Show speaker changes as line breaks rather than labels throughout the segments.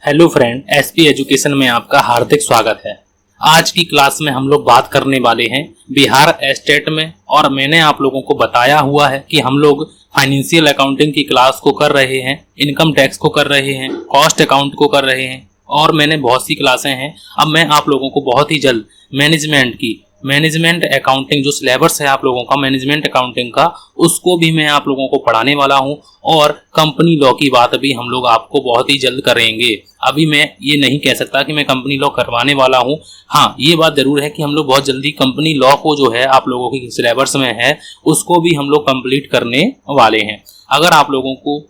Hello friend, SP education में आपका हार्दिक स्वागत है। आज की क्लास में हम लोग बात करने वाले हैं बिहार स्टेट में, और मैंने आप लोगों को बताया हुआ है कि हम लोग फाइनेंशियल अकाउंटिंग की क्लास को कर रहे हैं, इनकम टैक्स को कर रहे हैं, कॉस्ट अकाउंट को कर रहे हैं, और मैंने बहुत सी क्लासें हैं। अब मैं आप लोगों को बहुत ही जल्द मैनेजमेंट अकाउंटिंग जो सिलेबस है आप लोगों का मैनेजमेंट अकाउंटिंग का, उसको भी मैं आप लोगों को पढ़ाने वाला हूं, और कंपनी लॉ की बात भी हम लोग आपको बहुत ही जल्द करेंगे। अभी मैं ये नहीं कह सकता कि मैं कंपनी लॉ करवाने वाला हूं। हाँ, ये बात जरूर है कि हम लोग बहुत जल्दी कंपनी लॉ को जो है आप लोगों की सिलेबस में है, उसको भी हम लोग कंप्लीट करने वाले हैं। अगर आप लोगों को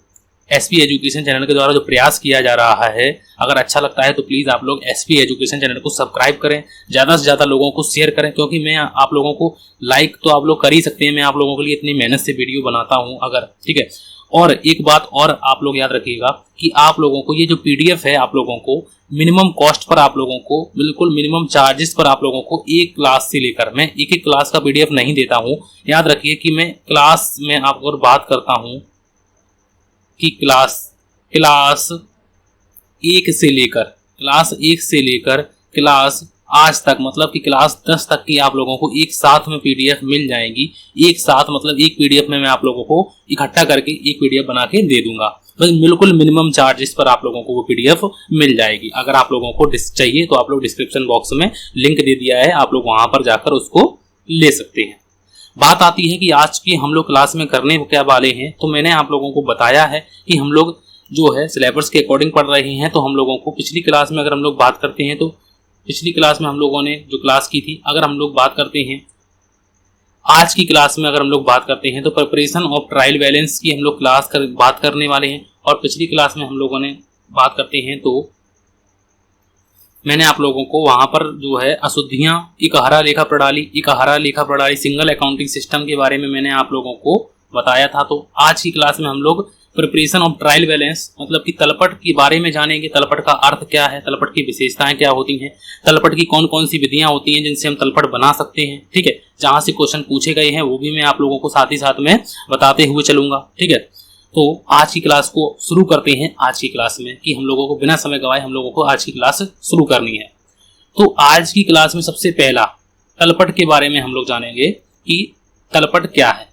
एसपी एजुकेशन चैनल के द्वारा जो प्रयास किया जा रहा है अगर अच्छा लगता है तो प्लीज़ आप लोग एसपी एजुकेशन चैनल को सब्सक्राइब करें, ज़्यादा से ज़्यादा लोगों को शेयर करें, क्योंकि मैं आप लोगों को लाइक तो आप लोग कर ही सकते हैं, मैं आप लोगों के लिए इतनी मेहनत से वीडियो बनाता हूं अगर, ठीक है। और एक बात और आप लोग याद रखिएगा कि आप लोगों को ये जो पीडीएफ है आप लोगों को मिनिमम कॉस्ट पर, आप लोगों को बिल्कुल मिनिमम चार्जेस पर आप लोगों को एक क्लास से लेकर, मैं एक क्लास का पीडीएफ नहीं देता हूँ। याद रखिए कि मैं क्लास में आपको बात करता हूँ कि क्लास एक से लेकर क्लास आज तक, मतलब कि क्लास 10 तक की आप लोगों को एक साथ में पीडीएफ मिल जाएगी। एक साथ मतलब एक पीडीएफ में मैं आप लोगों को इकट्ठा करके एक पीडीएफ बना के दे दूंगा, बस बिल्कुल मिनिमम चार्जेस पर आप लोगों को वो पीडीएफ मिल जाएगी। अगर आप लोगों को चाहिए तो आप लोग डिस्क्रिप्शन बॉक्स में लिंक दे दिया है, आप लोग वहां पर जाकर उसको ले सकते हैं। बात आती है कि आज की हम लोग क्लास में करने क्या वाले हैं, तो मैंने आप लोगों को बताया है कि हम लोग जो है सिलेबस के अकॉर्डिंग पढ़ रहे हैं। तो हम लोगों को पिछली क्लास में अगर हम लोग बात करते हैं तो पिछली क्लास में हम लोगों ने जो क्लास की थी, अगर हम लोग बात करते हैं आज की क्लास में अगर हम लोग बात करते हैं तो प्रिपरेशन ऑफ ट्रायल बैलेंस की हम लोग बात करने वाले हैं। और पिछली क्लास में हम लोगों ने बात करते हैं तो मैंने आप लोगों को वहां पर जो है अशुद्धियां, इकहरा लेखा प्रणाली, सिंगल अकाउंटिंग सिस्टम के बारे में मैंने आप लोगों को बताया था। तो आज की क्लास में हम लोग प्रिपरेशन ऑफ ट्रायल बैलेंस मतलब कि तलपट के बारे में जानेंगे। तलपट का अर्थ क्या है, तलपट की विशेषताएं क्या होती हैं, तलपट की कौन कौन सी विधियां होती हैं जिनसे हम तलपट बना सकते हैं, ठीक है। जहां से क्वेश्चन पूछे गए हैं वो भी मैं आप लोगों को साथ ही साथ में बताते हुए चलूंगा, ठीक है। तो आज की क्लास को शुरू करते हैं। आज की क्लास में कि हम लोगों को बिना समय गवाए हम लोगों को आज की क्लास शुरू करनी है। तो आज की क्लास में सबसे पहला तलपट के बारे में हम लोग जानेंगे कि तलपट क्या है।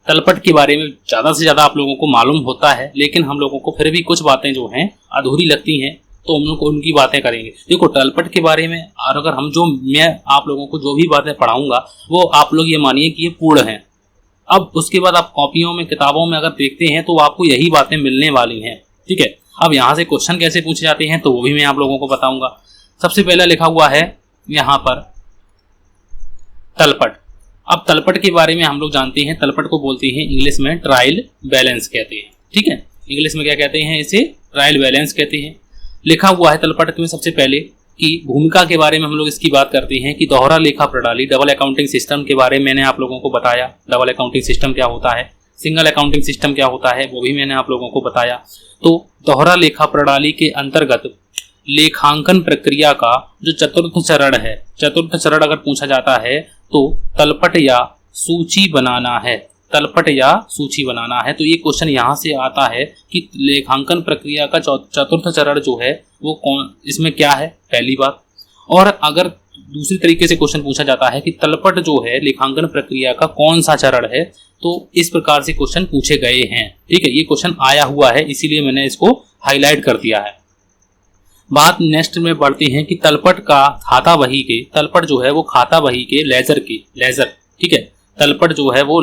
तलपट के बारे में ज़्यादा से ज़्यादा आप लोगों को मालूम होता है, लेकिन हम लोगों को फिर भी कुछ बातें जो हैं अधूरी लगती हैं, तो हम लोग उनकी बातें करेंगे। देखो, तलपट के बारे में और अगर मैं आप लोगों को जो भी बातें पढ़ाऊंगा वो आप लोग ये मानिए कि ये पूर्ण हैं। अब उसके बाद आप कॉपियों में, किताबों में अगर देखते हैं तो आपको यही बातें मिलने वाली हैं, ठीक है। अब यहाँ से क्वेश्चन कैसे पूछे जाते हैं तो वो भी मैं आप लोगों को बताऊंगा। सबसे पहला लिखा हुआ है यहाँ पर तलपट। अब तलपट के बारे में हम लोग जानते हैं, तलपट को बोलते हैं इंग्लिश में ट्रायल बैलेंस कहते हैं, ठीक है। इंग्लिश में क्या कहते हैं, इसे ट्रायल बैलेंस कहते हैं। लिखा हुआ है तलपट में सबसे पहले कि भूमिका के बारे में हम लोग इसकी बात करते हैं कि दोहरा लेखा प्रणाली, डबल अकाउंटिंग सिस्टम के बारे में मैंने आप लोगों को बताया। डबल अकाउंटिंग सिस्टम क्या होता है, सिंगल अकाउंटिंग सिस्टम क्या होता है, वो भी मैंने आप लोगों को बताया। तो दोहरा लेखा प्रणाली के अंतर्गत लेखांकन प्रक्रिया का जो चतुर्थ चरण अगर पूछा जाता है तो तलपट या सूची बनाना है। तो ये क्वेश्चन यहाँ से आता है कि लेखांकन प्रक्रिया का चतुर्थ चरण जो है वो कौन, इसमें क्या है, पहली बात। और अगर दूसरी तरीके से क्वेश्चन पूछा जाता है कि तलपट जो है लेखांकन प्रक्रिया का कौन सा चरण है, तो इस प्रकार से क्वेश्चन पूछे गए हैं, ठीक है। ये क्वेश्चन आया हुआ है, इसीलिए मैंने इसको हाईलाइट कर दिया है। बात नेक्स्ट में बढ़ते हैं कि तलपट का खाता बही के, तलपट जो है वो खाता बही के लेजर, ठीक है। तलपट जो है वो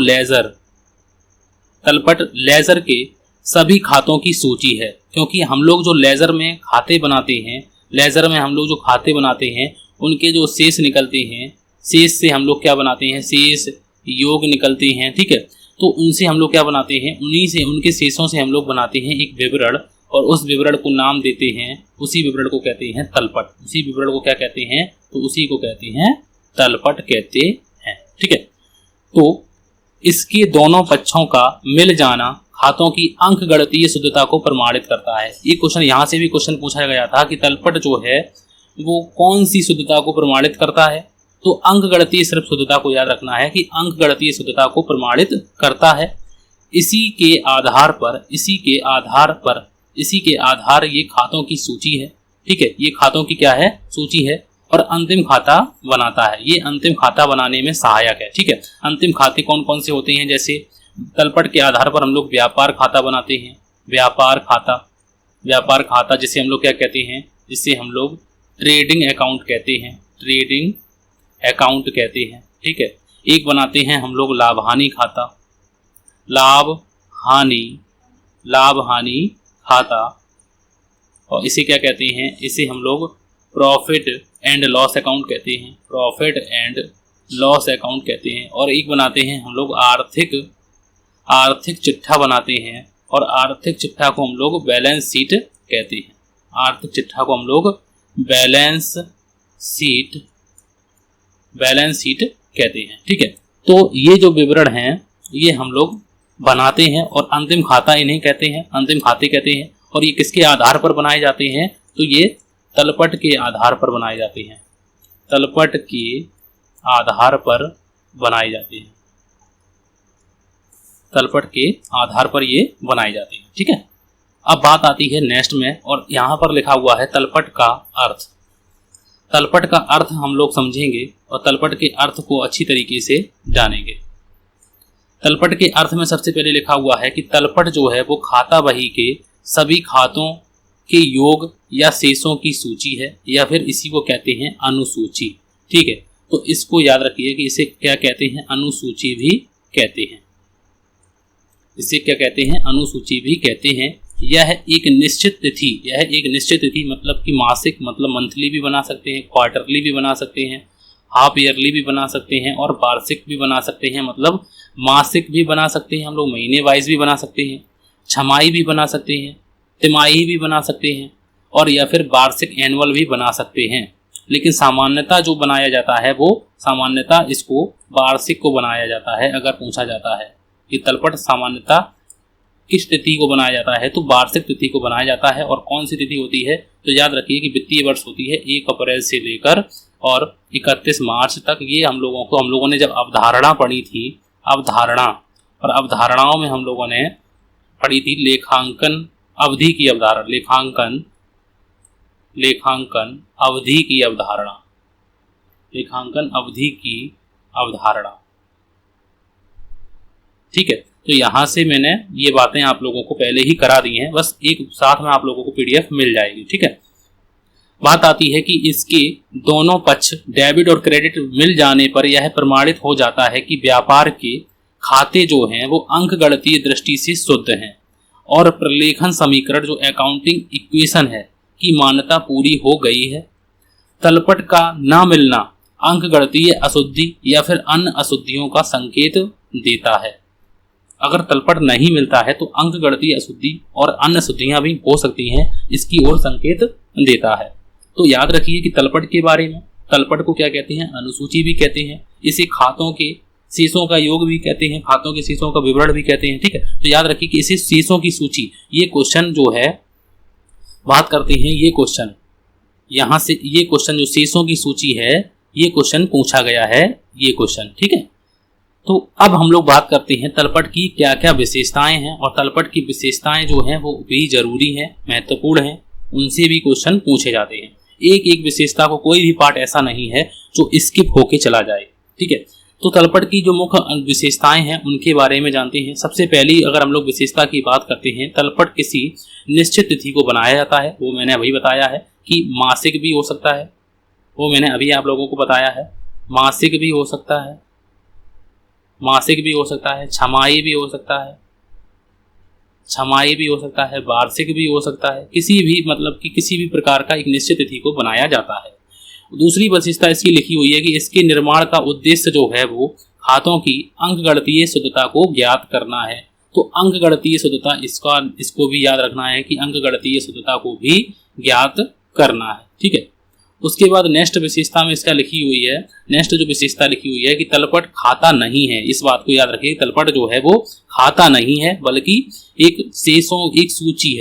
तलपट लेजर के सभी खातों की सूची है, क्योंकि हम लोग जो लेजर में खाते बनाते हैं उनके जो शेष निकलते हैं, शेष से हम लोग क्या बनाते हैं, शेष योग निकलते हैं, ठीक है। तो उनसे हम लोग क्या बनाते हैं, उनके शेषों से हम लोग बनाते हैं एक विवरण, और उस विवरण को नाम देते हैं, उसी विवरण को कहते हैं तलपट। उसी विवरण को क्या कहते हैं, तो उसी को कहते हैं तलपट कहते हैं, ठीक है। तो इसके दोनों पक्षों का मिल जाना खातों की अंकगणितीय शुद्धता को प्रमाणित करता है। ये क्वेश्चन यहाँ से भी क्वेश्चन पूछा गया था कि तलपट जो है वो कौन सी शुद्धता को प्रमाणित करता है, तो अंकगणितीय सिर्फ शुद्धता को याद रखना है कि अंकगणितीय शुद्धता को प्रमाणित करता है। इसी के आधार ये खातों की सूची है, ठीक है, ये खातों की क्या है, सूची है। और अंतिम खाता बनाता है, ये अंतिम खाता बनाने में सहायक है। ठीक है, अंतिम खाते कौन कौन से होते हैं, जैसे तलपट के आधार पर हम लोग व्यापार खाता बनाते हैं। व्यापार खाता जिसे हम लोग क्या कहते हैं, जिसे हम लोग ट्रेडिंग अकाउंट कहते हैं, ट्रेडिंग अकाउंट कहते हैं। ठीक है, एक बनाते हैं हम लोग लाभ हानि खाता, लाभ हानि खाता, और इसे क्या कहते हैं, इसे हम लोग प्रॉफिट एंड लॉस अकाउंट कहते हैं, प्रॉफिट एंड लॉस अकाउंट कहते हैं। और एक बनाते हैं हम लोग आर्थिक चिट्ठा बनाते हैं, और आर्थिक चिट्ठा को हम लोग बैलेंस शीट कहते हैं। आर्थिक चिट्ठा को हम लोग बैलेंस शीट कहते हैं। ठीक है, तो ये जो विवरण हैं ये हम लोग बनाते हैं, और अंतिम खाता इन्हें कहते हैं, अंतिम खाते कहते हैं। और ये किसके आधार पर बनाए जाते हैं, तो ये तलपट के आधार पर बनाए जाते हैं, तलपट के आधार पर बनाए जाते हैं, तलपट के आधार पर ये बनाए जाते हैं। ठीक है, अब बात आती है नेक्स्ट में, और यहाँ पर लिखा हुआ है तलपट का अर्थ। तलपट का अर्थ हम लोग समझेंगे और तलपट के अर्थ को अच्छी तरीके से जानेंगे। तलपट के अर्थ में सबसे पहले लिखा हुआ है कि तलपट जो है वो खाता बही के सभी खातों के योग या शेषों की सूची है, या फिर इसी को कहते हैं अनुसूची। ठीक है, तो इसको याद रखिए कि इसे क्या कहते हैं, अनुसूची भी कहते हैं, इसे क्या कहते हैं, अनुसूची भी कहते हैं। यह एक निश्चित तिथि मतलब कि मासिक मतलब मंथली भी बना सकते हैं, क्वार्टरली भी बना सकते हैं, हाफ ईयरली भी बना सकते हैं, और वार्षिक भी बना सकते हैं, मतलब मासिक भी बना सकते हैं हम लोग, महीने वाइज भी बना सकते हैं, छमाही भी बना सकते हैं, तिमाही भी बना सकते हैं, और या फिर वार्षिक एनुअल भी बना सकते हैं। लेकिन सामान्यतः जो बनाया जाता है वो सामान्यतः इसको वार्षिक को बनाया जाता है। अगर पूछा जाता है कि तलपट सामान्यतः किस तिथि को बनाया जाता है, तो वार्षिक तिथि को बनाया जाता है। और कौन सी तिथि होती है, तो याद रखिए कि वित्तीय वर्ष होती है 1 अप्रैल से लेकर और 31 मार्च तक। ये हम लोगों ने जब अवधारणा पढ़ी थी, अवधारणाओं में हम लोगों ने पढ़ी थी लेखांकन अवधि की अवधारणा, लेखांकन अवधि की अवधारणा। ठीक है, तो यहाँ से मैंने ये बातें आप लोगों को पहले ही करा दी हैं, बस एक साथ में आप लोगों को PDF मिल जाएगी। ठीक है, बात आती है कि इसके दोनों पक्ष डेबिट और क्रेडिट मिल जाने पर यह प्रमाणित हो जाता है कि व्यापार के खाते जो हैं वो अंकगणितीय दृष्टि से शुद्ध हैं, और प्रलेखन समीकरण जो अकाउंटिंग इक्वेशन है की मान्यता पूरी हो गई है। तलपट का ना मिलना अंकगणितीय अशुद्धि या फिर अन्य अशुद्धियों का संकेत देता है। अगर तलपट नहीं मिलता है तो अंकगणितीय अशुद्धि और अन्य अशुद्धियां भी हो सकती हैं, इसकी ओर संकेत देता है। तो याद रखिए कि तलपट के बारे में, तलपट को क्या कहते हैं, अनुसूची भी कहते हैं, इसे खातों के शेषों का योग भी कहते हैं, खातों के शेषों का विवरण भी कहते हैं। ठीक है, तो याद रखिए कि इसे शेषों की सूची, ये क्वेश्चन जो है बात करते हैं, ये क्वेश्चन यहाँ से, ये क्वेश्चन जो शेषों की सूची है ये क्वेश्चन पूछा गया है, ये क्वेश्चन। ठीक है, तो अब हम लोग बात करते हैं तलपट की क्या क्या विशेषताएं हैं, और तलपट की विशेषताएं जो हैं वो भी जरूरी हैं, महत्वपूर्ण हैं, उनसे भी क्वेश्चन पूछे जाते हैं। एक एक विशेषता को कोई भी पार्ट ऐसा नहीं है जो स्किप होके चला जाए। ठीक है, तो तलपट की जो मुख्य विशेषताएं हैं उनके बारे में जानते हैं। सबसे पहली अगर हम लोग विशेषता की बात करते हैं, तलपट किसी निश्चित तिथि को बनाया जाता है, वो मैंने अभी बताया है कि मासिक भी हो सकता है, वो मैंने अभी आप लोगों को बताया है, मासिक भी हो सकता है, छमाही भी हो सकता है, वार्षिक भी हो सकता है, किसी भी प्रकार का एक निश्चित तिथि को बनाया जाता है। दूसरी विशेषता इसकी लिखी हुई है कि इसके निर्माण का उद्देश्य जो है वो खातों की अंकगणितीय शुद्धता को ज्ञात करना है। तो अंकगणितीय शुद्धता, इसको भी याद रखना है कि अंकगणितीय शुद्धता को भी ज्ञात करना है। ठीक है, उसके बाद नेक्स्ट विशेषता में इसका लिखी हुई है, नेक्स्ट जो विशेषता लिखी हुई है कि तलपट खाता नहीं है। इस बात को याद रखिए, तलपट जो है वो खाता नहीं है, बल्कि एक सूची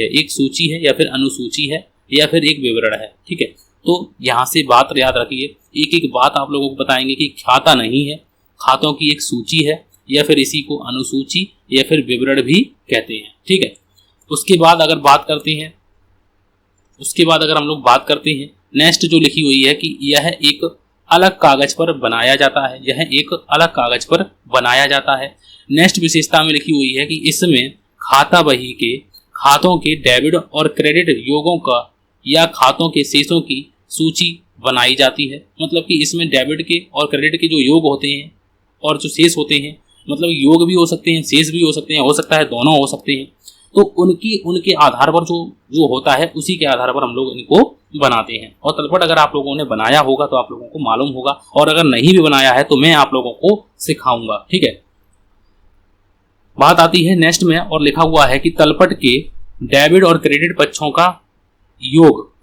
है या फिर अनुसूची है या फिर एक विवरण है। ठीक है, तो यहाँ से बात याद रखिए, एक एक बात आप लोगों को बताएंगे कि खाता नहीं है, खातों की एक सूची है, या फिर इसी को अनुसूची या फिर विवरण भी कहते हैं। ठीक है, उसके बाद अगर बात करते हैं उसके बाद अगर हम लोग बात करते हैं, नेक्स्ट जो लिखी हुई है कि यह एक अलग कागज पर बनाया जाता है, यह एक अलग कागज पर बनाया जाता है। नेक्स्ट विशेषता में लिखी हुई है कि इसमें खाता बही के खातों के डेबिट और क्रेडिट योगों का या खातों के शेषों की सूची बनाई जाती है। मतलब कि इसमें डेबिट के और क्रेडिट के जो योग होते हैं और जो शेष होते हैं, मतलब योग भी हो सकते हैं, शेष भी हो सकते हैं, हो सकता है दोनों हो सकते हैं, तो उनके आधार पर जो जो होता है उसी के आधार पर हम लोग इनको बनाते हैं। और तलपट अगर आप लोगों ने बनाया होगा तो आप लोगों को मालूम होगा, और अगर नहीं भी बनाया है तो मैं आप लोगों को सिखाऊंगा। ठीक है, बात आती है नेक्स्ट में, और लिखा हुआ है कि तलपट के डेबिट और क्रेडिट पक्षों का योग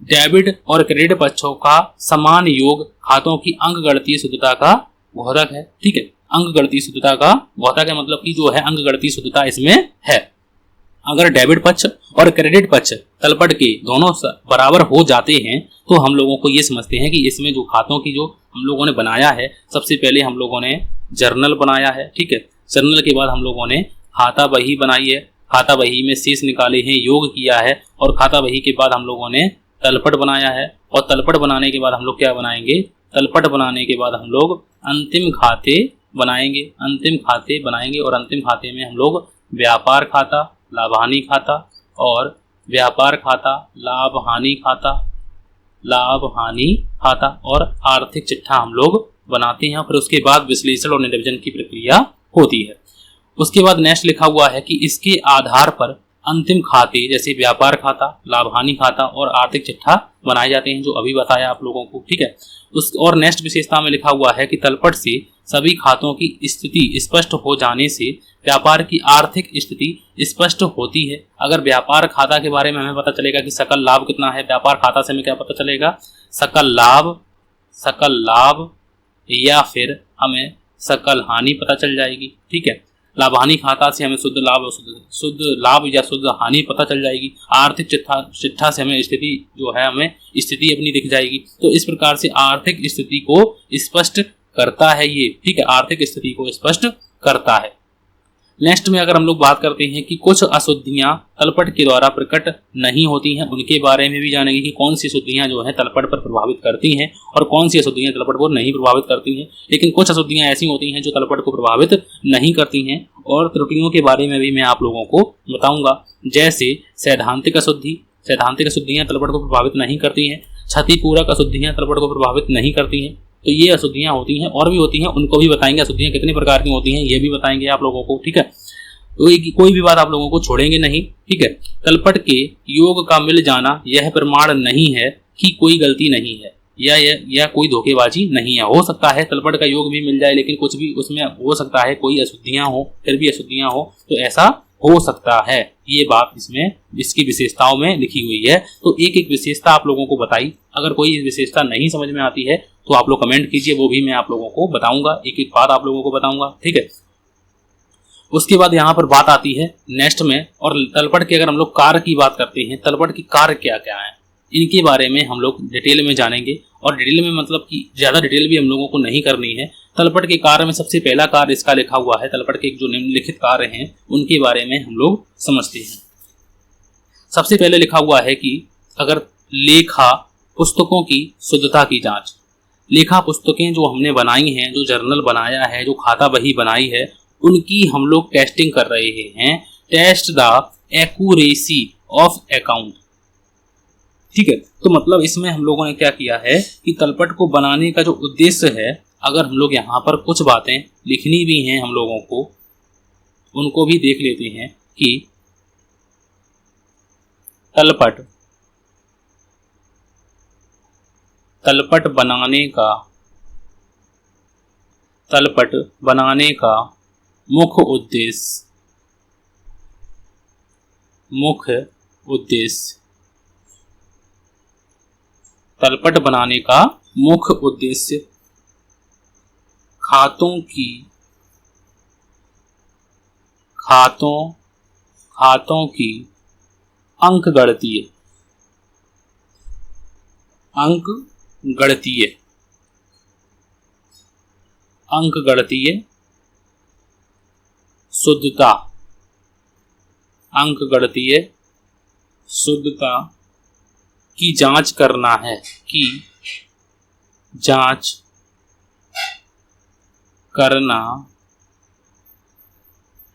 डेबिट और क्रेडिट पक्षों का समान योग खातों की अंकगणितीय शुद्धता का द्योतक है। ठीक है, अंकगणितीय शुद्धता का द्योतक है, मतलब कि जो है अंकगणितीय शुद्धता इसमें है। अगर डेबिट पक्ष और क्रेडिट पक्ष तलपट के दोनों बराबर हो जाते हैं तो हम लोगों को ये समझते हैं कि इसमें जो खातों की जो हम लोगों ने बनाया है, सबसे पहले हम लोगों ने जर्नल बनाया है। ठीक है, जर्नल के बाद हम लोगों ने खाता बही बनाई है, खाता बही में शेष निकाले हैं, योग किया है, और खाता बही के बाद हम लोगों ने तलपट बनाया है। और तलपट बनाने के बाद हम लोग क्या बनाएंगे, तलपट बनाने के बाद हम लोग अंतिम खाते बनाएंगे, और अंतिम खाते में हम लोग व्यापार खाता, लाभ हानि खाता और व्यापार खाता, लाभ हानि खाता और आर्थिक चिट्ठा हम लोग बनाते हैं। फिर उसके बाद विश्लेषण और निर्वचन की प्रक्रिया होती है। उसके बाद नेक्स्ट लिखा हुआ है कि इसके आधार पर अंतिम खाते जैसे व्यापार खाता, लाभ हानि खाता और आर्थिक चिट्ठा बनाए जाते हैं, जो अभी बताया आप लोगों को। ठीक है, और नेक्स्ट विशेषता में लिखा हुआ है कि तलपट से सभी खातों की स्थिति स्पष्ट हो जाने से व्यापार की आर्थिक स्थिति स्पष्ट होती है। अगर व्यापार खाता के बारे में हमें पता चलेगा कि सकल लाभ कितना है, व्यापार खाता से हमें क्या पता चलेगा, सकल लाभ या फिर हमें सकल हानि पता चल जाएगी। ठीक है, लाभ हानि खाता से हमें शुद्ध लाभ या शुद्ध हानि पता चल जाएगी। आर्थिक चिट्ठा से हमें स्थिति जो है, हमें स्थिति अपनी दिख जाएगी। तो इस प्रकार से आर्थिक स्थिति को स्पष्ट करता है ये। ठीक है, आर्थिक स्थिति को स्पष्ट करता है। नेक्स्ट में अगर हम लोग बात करते हैं कि कुछ अशुद्धियां तलपट के द्वारा प्रकट नहीं होती हैं, उनके बारे में भी जानेंगे कि कौन सी अशुद्धियां जो है तलपट पर प्रभावित करती हैं और कौन सी अशुद्धियां तलपट को नहीं प्रभावित करती हैं। लेकिन कुछ अशुद्धियां ऐसी होती हैं जो तलपट को प्रभावित नहीं करती हैं, और त्रुटियों के बारे में भी मैं आप लोगों को बताऊंगा। जैसे सैद्धांतिक अशुद्धियां तलपट को प्रभावित नहीं करती हैं। क्षतिपूरक अशुद्धियां तलपट को प्रभावित नहीं करती हैं। तो ये अशुद्धियां होती हैं, और भी होती हैं, उनको भी बताएंगे। अशुद्धियां कितने प्रकार की होती हैं ये भी बताएंगे आप लोगों को। ठीक है, तो कोई भी बात आप लोगों को छोड़ेंगे नहीं। ठीक है, तलपट के योग का मिल जाना यह प्रमाण नहीं है कि कोई गलती नहीं है या कोई धोखेबाजी नहीं है। हो सकता है तलपट का योग भी मिल जाए, लेकिन कुछ भी उसमें हो सकता है, कोई अशुद्धियां हो, फिर भी अशुद्धियां हो, तो ऐसा हो सकता है। ये बात इसमें इसकी विशेषताओं में लिखी हुई है। तो एक एक विशेषता आप लोगों को बताई। अगर कोई विशेषता नहीं समझ में आती है तो आप लोग कमेंट कीजिए, वो भी मैं आप लोगों को बताऊंगा, एक एक बात आप लोगों को बताऊंगा। ठीक है, उसके बाद यहाँ पर बात आती है नेक्स्ट में, और तलपट के अगर हम लोग कार्य की बात करते हैं, तलपट की कार्य क्या क्या है, इनके बारे में हम लोग डिटेल में जानेंगे। और डिटेल में मतलब कि ज़्यादा डिटेल भी हम लोगों को नहीं करनी है। तलपट के कार्य में सबसे पहला कार्य इसका लिखा हुआ है। तलपट के जो निम्नलिखित कार्य हैं उनके बारे में हम लोग समझते हैं। सबसे पहले लिखा हुआ है कि अगर लेखा पुस्तकों की शुद्धता की जांच, लेखा पुस्तकें जो हमने बनाई हैं, जो जर्नल बनाया है, जो खाता बही बनाई है, उनकी हम लोग टेस्टिंग कर रहे हैं। Test the accuracy of account. ठीक है, तो मतलब इसमें हम लोगों ने क्या किया है कि तलपट को बनाने का जो उद्देश्य है, अगर हम लोग यहाँ पर कुछ बातें लिखनी भी हैं हम लोगों को, उनको भी देख लेते हैं कि तलपट बनाने का मुख्य उद्देश्य तलपट बनाने का मुख्य उद्देश्य खातों की अंकगणितीय शुद्धता की जांच करना है, की जांच करना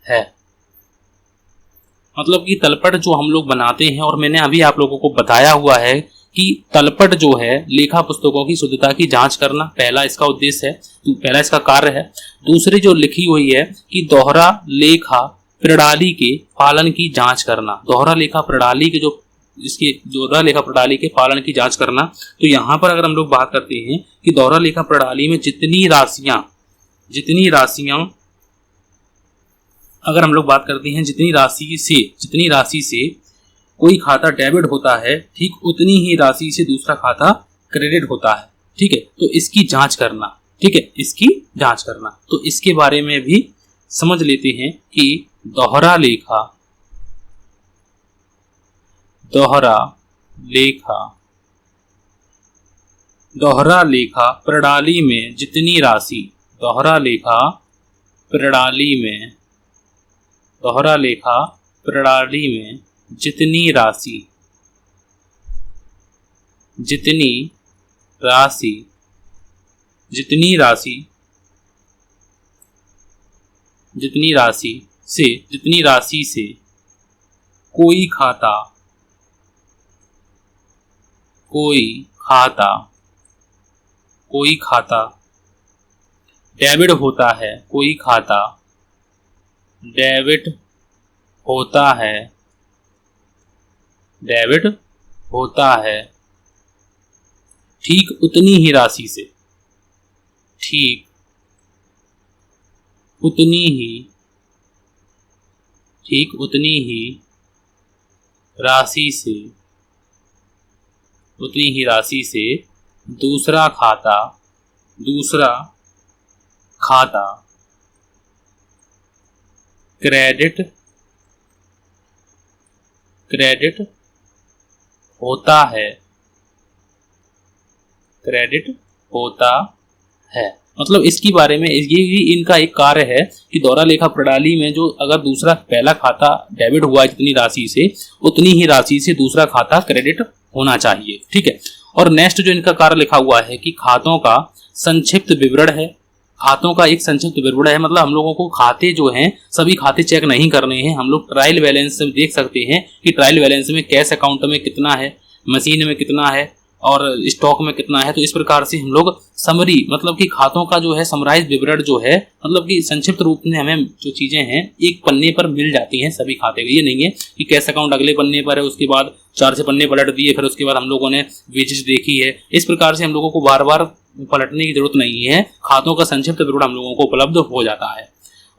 है। मतलब कि तलपट जो हम लोग बनाते हैं, और मैंने अभी आप लोगों को बताया हुआ है कि तलपट जो है लेखा पुस्तकों की शुद्धता की जांच करना पहला इसका उद्देश्य है, पहला इसका कार्य है। दूसरी जो लिखी हुई है कि दोहरा लेखा प्रणाली के पालन की जांच करना, दोहरा लेखा प्रणाली के जो इसके दोहरा लेखा प्रणाली के पालन की जांच करना। तो यहाँ पर अगर हम लोग बात करते हैं कि दोहरा लेखा प्रणाली में जितनी राशियां अगर हम लोग बात करते हैं जितनी राशि से कोई खाता डेबिट होता है, ठीक उतनी ही राशि से दूसरा खाता क्रेडिट होता है। ठीक है, तो इसकी जांच करना, ठीक है, इसकी जांच करना। तो इसके बारे में भी समझ लेते हैं कि दोहरा लेखा प्रणाली में जितनी राशि दोहरा लेखा प्रणाली में जितनी राशि से कोई खाता डेबिट होता है, डेबिट होता है, ठीक उतनी ही राशि से राशि से दूसरा खाता क्रेडिट होता है। मतलब इसकी बारे में ये भी इनका एक कार्य है कि दोहरा लेखा प्रणाली में जो अगर दूसरा पहला खाता डेबिट हुआ जितनी राशि से, उतनी ही राशि से दूसरा खाता क्रेडिट होना चाहिए। ठीक है, और नेक्स्ट जो इनका कार्य लिखा हुआ है कि खातों का संक्षिप्त विवरण है। खातों का एक संक्षिप्त विवरण है, मतलब हम लोगों को खाते जो हैं सभी खाते चेक नहीं करने हैं, हम लोग ट्रायल बैलेंस से देख सकते हैं कि ट्रायल बैलेंस में कैश अकाउंट में कितना है, मशीन में कितना है और स्टॉक में कितना है। तो इस प्रकार से हम लोग समरी मतलब कि खातों का जो है समराइज विवरण जो है, मतलब कि संक्षिप्त रूप में हमें जो चीजें हैं एक पन्ने पर मिल जाती हैं सभी खाते के। ये नहीं है कि कैश अकाउंट अगले पन्ने पर है, उसके बाद 4 पन्ने पलट दिए, फिर उसके बाद हम लोगों ने वेजेस देखी है। इस प्रकार से हम लोगों को बार बार पलटने की जरूरत नहीं है, खातों का संक्षिप्त विवरण हम लोगों को उपलब्ध हो जाता है।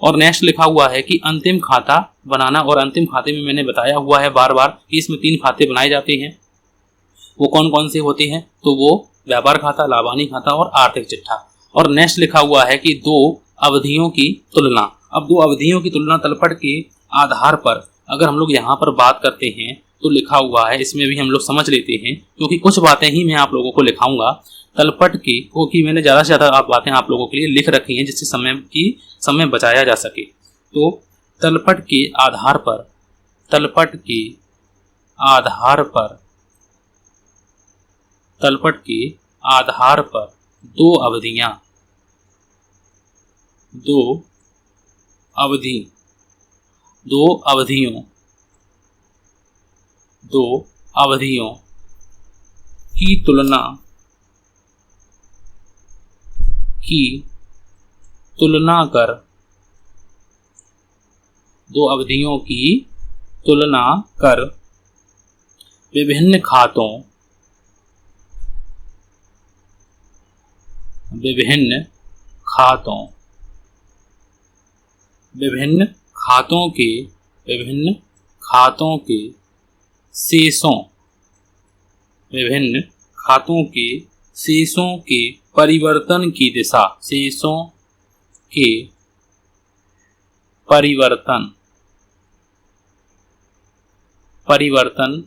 और नेक्स्ट लिखा हुआ है कि अंतिम खाता बनाना, और अंतिम खाते में मैंने बताया हुआ है बार बार कि इसमें 3 खाते बनाए जाते हैं। वो कौन कौन से होते हैं, तो वो व्यापार खाता, लाभानी खाता और आर्थिक चिट्ठा। और नेक्स्ट लिखा हुआ है कि 2 अवधियों की तुलना। अब 2 अवधियों की तुलना तलपट के आधार पर अगर हम लोग यहाँ पर बात करते हैं तो लिखा हुआ है, इसमें भी हम लोग समझ लेते हैं, क्योंकि कुछ बातें ही मैं आप लोगों को लिखाऊंगा तलपट की, क्योंकि मैंने ज़्यादा से ज़्यादा बातें आप लोगों के लिए लिख रखी हैं जिससे समय बचाया जा सके। तो तलपट के आधार पर 2 अवधियों की तुलना कर 2 अवधियों की तुलना कर विभिन्न खातों के शेषों के परिवर्तन की दिशा, परिवर्तन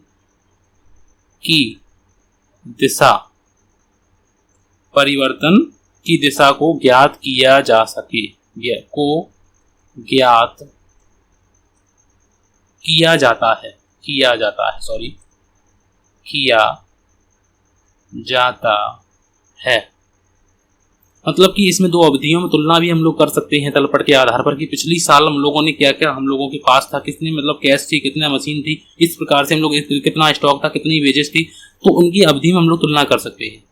की दिशा को ज्ञात किया जा सके, किया जाता है जाता है। मतलब कि इसमें दो अवधियों में तुलना भी हम लोग कर सकते हैं तलपट के आधार पर कि पिछली साल हम लोगों ने क्या क्या हम लोगों के पास था, कितने मतलब कैश थी, कितना मशीन थी, इस प्रकार से हम लोग कितना स्टॉक था, कितनी वेजेस थी, तो उनकी अवधि में हम लोग तुलना कर सकते हैं।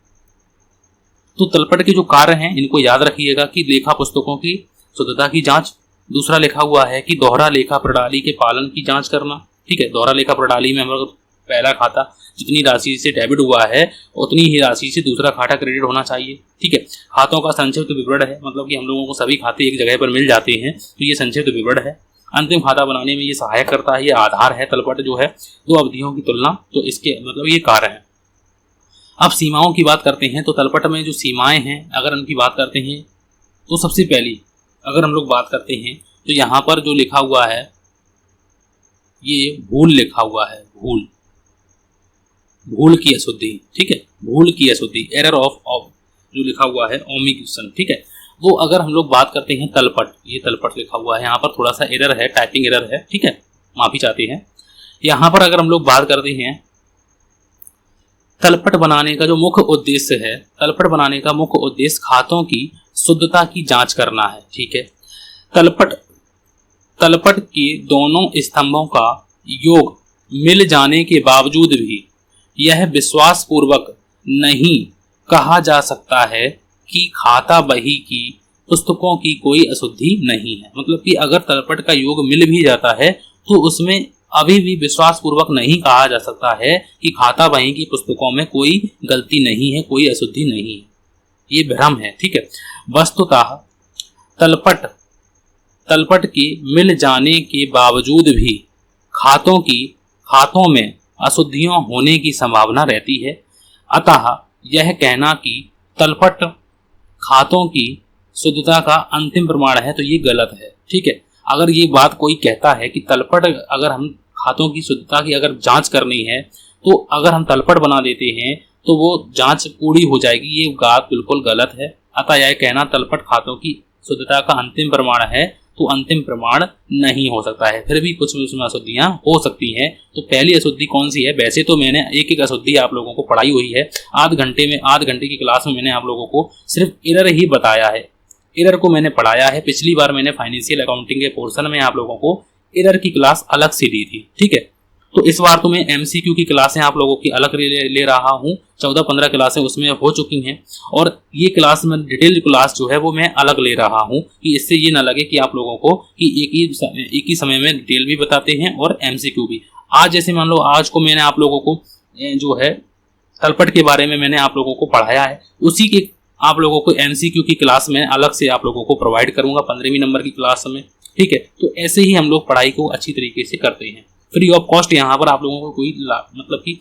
तो तलपट के जो कार्य हैं इनको याद रखिएगा कि लेखा पुस्तकों की शुद्धता की जांच, दूसरा लिखा हुआ है कि दोहरा लेखा प्रणाली के पालन की जांच करना। ठीक है, दोहरा लेखा प्रणाली में हम लोग पहला खाता जितनी राशि से डेबिट हुआ है उतनी ही राशि से दूसरा खाता क्रेडिट होना चाहिए। ठीक है, खातों का संक्षिप्त विवरण है, मतलब कि हम लोगों को सभी खाते एक जगह पर मिल जाते हैं तो ये संक्षिप्त विवरण है। अंतिम खाता बनाने में ये सहायक करता है, ये आधार है तलपट जो है दो अवधियों की तुलना, तो इसके मतलब ये कार्य है। अब सीमाओं की बात करते हैं तो तलपट में जो सीमाएं हैं अगर उनकी बात करते हैं तो सबसे पहली अगर हम लोग बात करते हैं तो यहाँ पर जो लिखा हुआ है ये भूल लिखा हुआ है, भूल की अशुद्धि। ठीक है, भूल की अशुद्धि, एरर ऑफ जो लिखा हुआ है ओमिशन। ठीक है, वो अगर हम लोग बात करते हैं तलपट, ये तलपट लिखा हुआ है, यहाँ पर थोड़ा सा एरर है, टाइपिंग एरर है। ठीक है, माफी चाहते हैं। यहाँ पर अगर हम लोग बात करते हैं तलपट बनाने का जो मुख्य उद्देश्य है, तलपट बनाने का मुख्य उद्देश्य खातों की शुद्धता की जांच करना है। ठीक है, तलपट के दोनों स्तंभों का योग मिल जाने के बावजूद भी यह विश्वास पूर्वक नहीं कहा जा सकता है कि खाता बही की पुस्तकों की कोई अशुद्धि नहीं है। मतलब कि अगर तलपट का योग मिल भी जाता है तो उसमें अभी भी विश्वास पूर्वक नहीं कहा जा सकता है कि खाता बही की पुस्तकों में कोई गलती नहीं है, कोई अशुद्धि नहीं है, ये भ्रम है। ठीक है, वस्तुतः तलपट के मिल जाने के बावजूद भी खातों में अशुद्धियों होने की संभावना रहती है। अतः यह कहना कि तलपट खातों की शुद्धता का अंतिम प्रमाण है तो ये गलत है। ठीक है, अगर ये बात कोई कहता है कि तलपट अगर हम खातों की शुद्धता की अगर जांच करनी है तो अगर हम तलपट बना देते हैं तो वो जांच पूरी हो जाएगी, ये बात बिल्कुल गलत है। अतः यह कहना तलपट खातों की शुद्धता का अंतिम प्रमाण है तो अंतिम प्रमाण नहीं हो सकता है। फिर भी कुछ उसमें अशुद्धियां हो सकती हैं। तो पहली अशुद्धि कौन सी है? वैसे तो मैंने एक एक अशुद्धि आप लोगों को पढ़ाई हुई है, आध घंटे की क्लास में मैंने आप लोगों को सिर्फ एरर ही बताया है, एरर को मैंने पढ़ाया है। पिछली बार मैंने फाइनेंशियल अकाउंटिंग के पोर्शन में आप लोगों को एरर की क्लास अलग से दी थी। ठीक है, तो इस बार तो मैं एमसीक्यू की क्लासें आप लोगों की अलग ले रहा हूँ, 14-15 क्लासें उसमें हो चुकी हैं और ये क्लास में डिटेल क्लास जो है वो मैं अलग ले रहा हूँ कि इससे ये ना लगे कि आप लोगों को कि एक ही समय में डिटेल भी बताते हैं और एमसीक्यू भी। आज जैसे मान लो आज को मैंने आप लोगों को जो है तलपट के बारे में मैंने आप लोगों को पढ़ाया है, उसी के आप लोगों को एमसीक्यू की क्लास में अलग से आप लोगों को प्रोवाइड करूंगा 15वीं नंबर की क्लास में। ठीक है, तो ऐसे ही हम लोग पढ़ाई को अच्छी तरीके से करते हैं, फ्री ऑफ कॉस्ट। यहाँ पर आप लोगों को कोई मतलब कि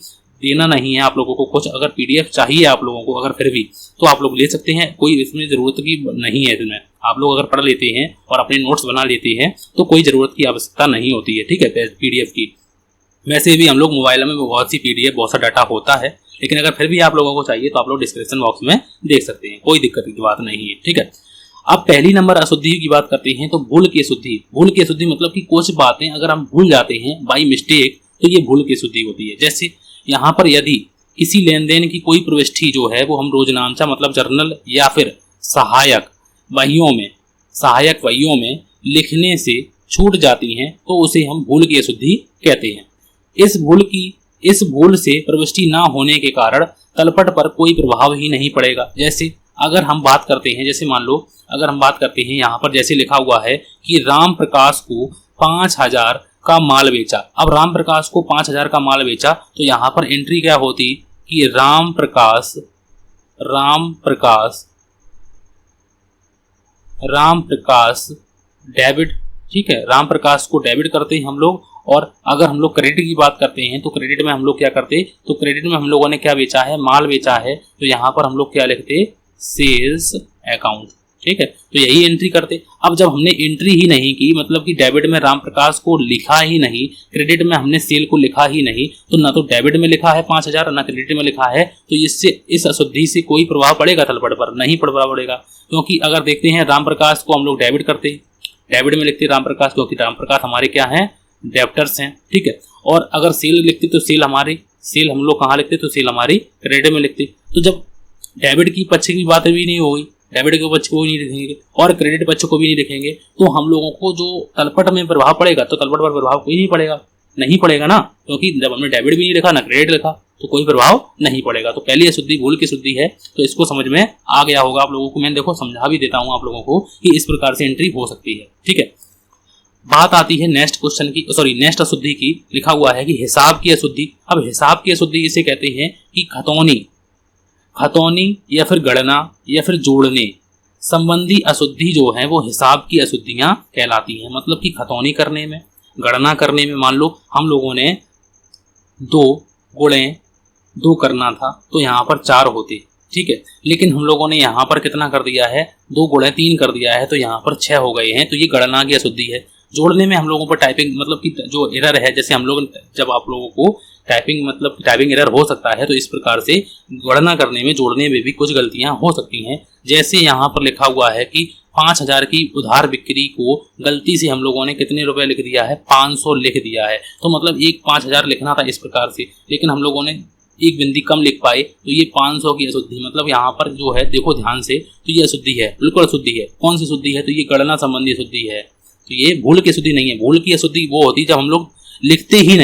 देना नहीं है। आप लोगों को कुछ अगर पीडीएफ चाहिए आप लोगों को अगर फिर भी तो आप लोग ले सकते हैं, कोई इसमें ज़रूरत की नहीं है। इसमें आप लोग अगर पढ़ लेते हैं और अपने नोट्स बना लेते हैं तो कोई ज़रूरत की आवश्यकता नहीं होती है। ठीक है, पीडीएफ की वैसे भी हम लोग मोबाइल में बहुत सी पीडीएफ बहुत सा डाटा होता है, लेकिन अगर फिर भी आप लोगों को चाहिए तो आप लोग डिस्क्रिप्शन बॉक्स में देख सकते हैं, कोई दिक्कत की बात नहीं है। ठीक है, अब पहली नंबर अशुद्धि की बात करते हैं तो भूल की अशुद्धि। भूल की अशुद्धि मतलब कि कुछ बातें अगर हम भूल जाते हैं बाई मिस्टेक तो ये भूल की अशुद्धि होती है। जैसे यहाँ पर यदि किसी लेन देन की कोई प्रविष्टि जो है वो हम रोजनामचा मतलब जर्नल या फिर सहायक वहियों में लिखने से छूट जाती हैं तो उसे हम भूल की अशुद्धि कहते हैं। इस भूल से प्रविष्टि ना होने के कारण तलपट पर कोई प्रभाव ही नहीं पड़ेगा। जैसे अगर हम बात करते हैं, जैसे मान लो अगर हम बात करते हैं यहाँ पर जैसे लिखा हुआ है कि राम प्रकाश को 5000 का माल बेचा। अब राम प्रकाश को 5000 का माल बेचा तो यहाँ पर एंट्री क्या होती कि राम प्रकाश डेबिट। ठीक है, राम प्रकाश को डेबिट करते हैं हम लोग। और अगर हम लोग क्रेडिट की बात करते हैं तो क्रेडिट में हम लोग क्या करते, तो क्रेडिट में हम लोगों ने क्या बेचा है, माल बेचा है, तो यहाँ पर हम लोग क्या लिखते, सेल्स अकाउंट। ठीक है, तो यही एंट्री करते। अब जब हमने एंट्री ही नहीं की, मतलब कि डेबिट में राम प्रकाश को लिखा ही नहीं, क्रेडिट में हमने सेल को लिखा ही नहीं, तो ना तो डेबिट में लिखा है 5000 ना क्रेडिट में लिखा है, तो इससे इस अशुद्धि से कोई प्रभाव पड़ेगा तलपट पर? नहीं पड़ेगा। क्योंकि अगर देखते हैं राम प्रकाश को हम लोग डेबिट करते, डेबिट में लिखते राम प्रकाश, क्योंकि राम प्रकाश हमारे क्या है, डेब्टर्स हैं। ठीक है, और अगर सेल लिखते तो सेल हमारे सेल हम लोग कहाँ लिखते, तो सेल हमारी क्रेडिट में लिखते। तो जब डेबिट की पक्ष की बात भी नहीं होगी, डेबिट के पक्ष को भी नहीं लिखेंगे और क्रेडिट पक्ष को भी नहीं लिखेंगे, तो हम लोगों को जो तलपट में प्रभाव पड़ेगा, तो तलपट पर प्रभाव कोई नहीं पड़ेगा ना, क्योंकि जब हमने डेबिट भी नहीं लिखा ना क्रेडिट लिखा तो कोई प्रभाव नहीं पड़ेगा। तो पहली अशुद्धि भूल की शुद्धि है, तो इसको समझ में आ गया होगा आप लोगों को। मैं देखो समझा भी देता हूँ आप लोगों को कि इस प्रकार से एंट्री हो सकती है। ठीक है, बात आती है नेक्स्ट क्वेश्चन की, नेक्स्ट अशुद्धि की। लिखा हुआ है कि हिसाब की अशुद्धि। अब हिसाब की अशुद्धि इसे कहते हैं कि खतौनी या फिर गणना या फिर जोड़ने संबंधी अशुद्धि जो है वो हिसाब की अशुद्धियां कहलाती हैं। मतलब कि खतौनी करने में, गणना करने में, मान लो हम लोगों ने 2 गुणे 2 करना था तो यहाँ पर 4 होते, ठीक है, लेकिन हम लोगों ने यहाँ पर कितना कर दिया है, 2 गुणे 3 कर दिया है, तो यहाँ पर 6 हो गए हैं, तो ये गणना की अशुद्धि है। जोड़ने में हम लोगों पर टाइपिंग मतलब कि जो एरर है, जैसे हम लोग जब आप लोगों को टाइपिंग एरर हो सकता है, तो इस प्रकार से गणना करने में, जोड़ने में भी कुछ गलतियां हो सकती हैं। जैसे यहाँ पर लिखा हुआ है कि 5000 की उधार बिक्री को गलती से हम लोगों ने कितने रुपए लिख दिया है, 500 लिख दिया है। तो मतलब एक 5000 लिखना था इस प्रकार से, लेकिन हम लोगों ने एक बिंदी कम लिख पाए, तो ये 500 की अशुद्धि। मतलब यहाँ पर जो है देखो ध्यान से, तो ये अशुद्धि है, बिल्कुल अशुद्धि है। कौन सी अशुद्धि है, तो ये गणना संबंधी अशुद्धि है। तो ये भूल की अशुद्धि नहीं है। भूल की अशुद्धि वो होती है जब हम लोग लिखते ही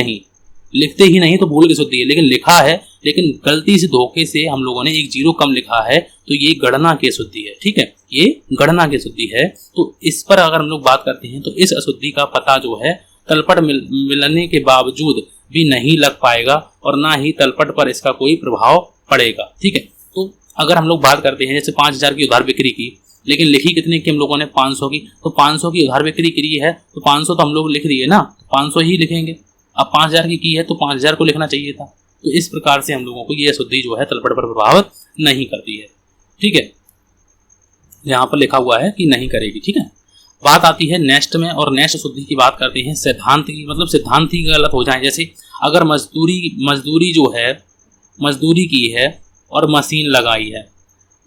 नहीं तो भूल की अशुद्धि है। लेकिन लिखा है, लेकिन गलती से धोखे से हम लोगों ने एक 0 कम लिखा है, तो ये गणना की अशुद्धि है। ठीक है, ये गणना की अशुद्धि है। तो इस पर अगर हम लोग बात करते हैं तो इस अशुद्धि का पता जो है तलपट मिलने के बावजूद भी नहीं लग पाएगा और ना ही तलपट पर इसका कोई प्रभाव पड़ेगा। ठीक है, तो अगर हम लोग बात करते हैं जैसे 5000 की उधार बिक्री की, लेकिन लिखी कितने की हम लोगों ने, 500 की, तो 500 की उधार बिक्री करी है, तो 500 तो हम लोग लिख दिए ना, 500 ही लिखेंगे। अब 5000 की है तो 5000 को लिखना चाहिए था। तो इस प्रकार से हम लोगों को ये अशुद्धि जो है तलपट पर प्रभाव नहीं करती है। ठीक है, यहाँ पर लिखा हुआ है कि नहीं करेगी। ठीक है, बात आती है नेक्स्ट में, और नेक्स्ट अशुद्धि की बात करते हैं सिद्धांत की। मतलब सिद्धांत ही गलत हो जाए। जैसे अगर मजदूरी जो है, मजदूरी की है और मशीन लगाई है,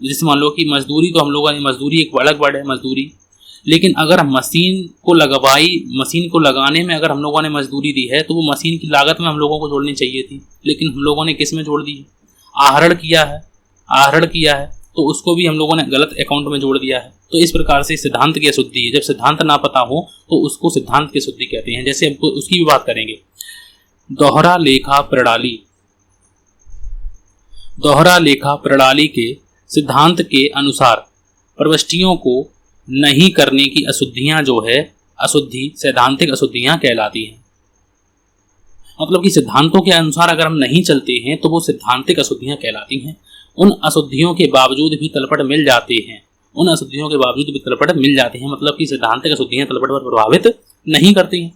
जैसे मान लो कि मजदूरी, तो हम लोगों ने मजदूरी एक अलग वर्ड है मजदूरी, लेकिन अगर मशीन को लगाने में अगर हम लोगों ने मजदूरी दी है, तो वो मशीन की लागत में हम लोगों को जोड़नी चाहिए थी, लेकिन हम लोगों ने किस में जोड़ दी है, आहरण किया है, तो उसको भी हम लोगों ने गलत अकाउंट में जोड़ दिया है। तो इस प्रकार से सिद्धांत की अशुद्धि है। जब सिद्धांत ना पता हो तो उसको सिद्धांत की अशुद्धि कहते हैं। जैसे हमको उसकी भी बात करेंगे, दोहरा लेखा प्रणाली के सिद्धांत के अनुसार प्रविष्टियों को नहीं करने की अशुद्धियां जो है सैद्धांतिक अशुद्धियां कहलाती हैं। मतलब कि सिद्धांतों के अनुसार अगर हम नहीं चलते हैं तो वो सैद्धांतिक अशुद्धियां कहलाती हैं। उन अशुद्धियों के बावजूद भी तलपट मिल जाते हैं। मतलब कि सैद्धांतिक अशुद्धियां तलपट पर प्रभावित नहीं करती हैं।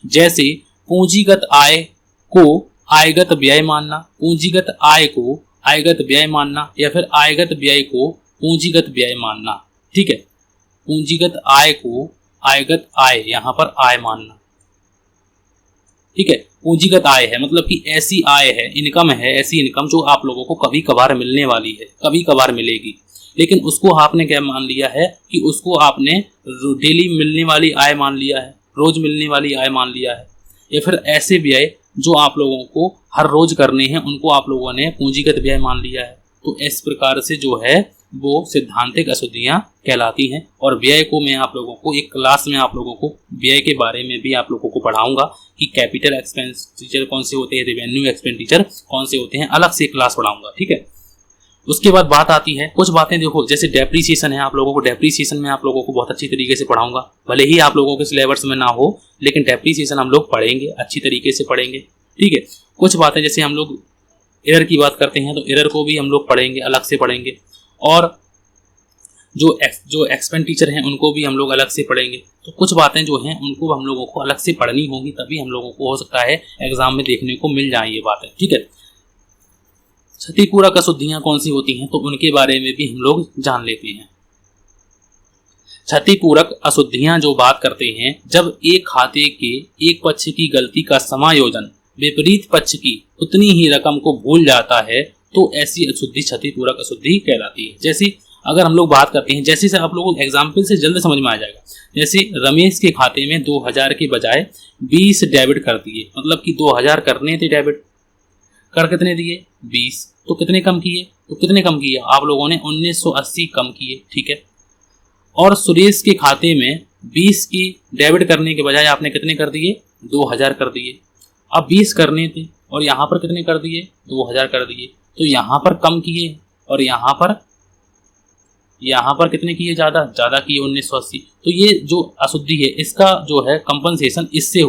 जैसे पूंजीगत आय को आयगत व्यय मानना, या फिर आयगत व्यय को पूंजीगत व्यय मानना। ठीक है, पूंजीगत आय को आयगत आय, यहाँ पर आय मानना। ठीक है, पूंजीगत आय है मतलब कि ऐसी आय है, इनकम है, ऐसी इनकम जो आप लोगों को कभी कभार मिलने वाली है, कभी कभार मिलेगी, लेकिन उसको आपने क्या मान लिया है कि उसको आपने डेली मिलने वाली आय मान लिया है, रोज मिलने वाली आय मान लिया है, या फिर ऐसे व्यय जो आप लोगों को हर रोज करने हैं उनको आप लोगों ने पूंजीगत व्यय मान लिया है। तो इस प्रकार से जो है वो सिद्धांतिक अशुद्धियां कहलाती हैं। और व्यय को मैं आप लोगों को एक क्लास में आप लोगों को व्यय के बारे में भी आप लोगों को पढ़ाऊंगा कि कैपिटल एक्सपेंडिचर कौन से होते हैं, रेवेन्यू एक्सपेंडिचर कौन से होते हैं, अलग से क्लास पढ़ाऊंगा। ठीक है, उसके बाद बात आती है कुछ बातें, देखो जैसे डेप्रीसिएशन है, आप लोगों को डेप्रीसिएशन में आप लोगों को बहुत अच्छी तरीके से पढ़ाऊंगा। भले ही आप लोगों के सिलेबस में ना हो, लेकिन डेप्रीसिएशन हम लोग पढ़ेंगे, अच्छी तरीके से पढ़ेंगे। ठीक है, कुछ बातें जैसे हम लोग एरर की बात करते हैं तो एरर को भी हम लोग पढ़ेंगे, अलग से पढ़ेंगे, और जो एक्सपेंडिचर हैं उनको भी हम लोग अलग से पढ़ेंगे। तो कुछ बातें जो हैं उनको हम लोगों को अलग से पढ़नी होंगी, तभी हम लोगों को हो सकता है एग्जाम में देखने को मिल जाए ये बातें। ठीक है, क्षतिपूरक अशुद्धियां कौन सी होती हैं तो उनके बारे में भी हम लोग जान लेते हैं। क्षतिपूरक अशुद्धियां जो बात करते हैं, जब एक खाते के एक पक्ष की गलती का समायोजन विपरीत पक्ष की उतनी ही रकम को भूल जाता है, तो ऐसी अशुद्धि क्षतिपूरक अशुद्धि कहलाती है। जैसे अगर हम लोग बात करते हैं, जैसे से आप लोगों को एग्जाम्पल से जल्द समझ में आ जाएगा। जैसे रमेश के खाते में 2000 के बजाय 20 डेबिट कर दिए, मतलब कि 2000 करने थे डेबिट, कर कितने दिए 20, तो कितने कम किए, आप लोगों ने 1980 कम किए, ठीक है। और सुरेश के खाते में 20 की डेबिट करने के बजाय आपने कितने कर दिए 2000 कर दिए। अब 20 करने थे और यहाँ पर कितने कर दिए 2000 कर दिए, तो यहाँ पर कम किए और यहाँ पर कितने किए ज़्यादा किए 1980। तो ये जो अशुद्धि है इसका जो है कंपनसेशन इससे